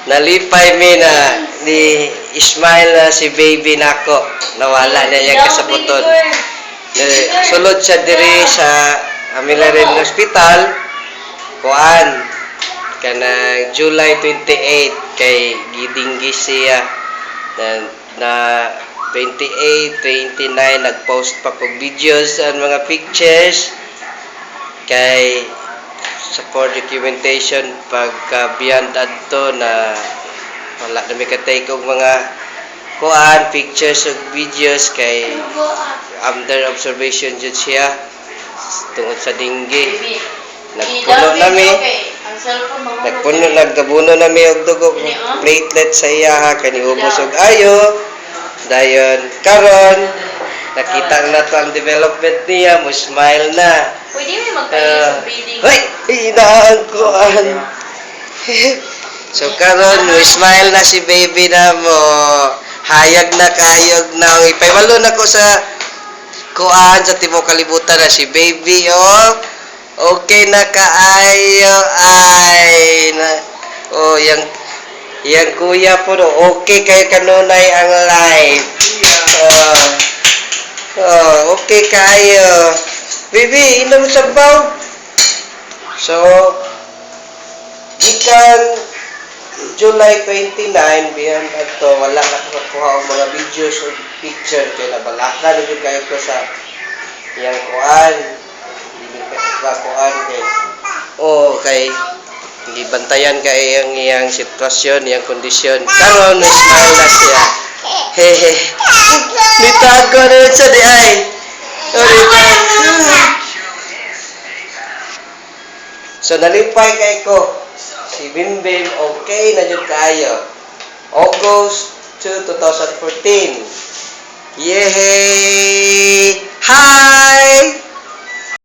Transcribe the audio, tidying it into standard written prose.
Nalipay mi na ni Ismail na si baby nako. Nawala na yung kasabuton. Sulod siya diri sa Amilarin Hospital. Kuan. Kanang July 28 kay gidinggi siya na 28, 29 nag-post pa kog videos and mga pictures kay for documentation pagka beyond adto na wala na may katake og mga kuan pictures ug videos kay under observation jud siya tungod sa dinggi. Nagpuno nami og dugo platelet sa iya kani ubos og ayo dayon karon nakita na to ang development niya mo smile na. Pwede mo magkayo sa breeding. Hoy, inaan ko so karon mo smile na si baby na mo. Hayag na kayog na ipaiwalo na ko sa kuan sa tibuok kalibutan na si baby oh. Okay na kaayo ay na oh yang kuya po no okay kayo kanunay ang life. Okay kayo. Baby, inom sabaw. So, ikan July 29, beyond ato, wala na kakuha ang mga videos o picture. Kaya nabalaka na dito kayo ko sa iyang kuan. Hindi ka kuan kay. Okay. Hindi bantayan kay iyang sitwasyon, iyang kondisyon. Karon, smile na siya. Hehe. Nitago na yun siya di ay. So nalipay kay ko si Bimbim okay na jud kayo August 2, 2014 yehey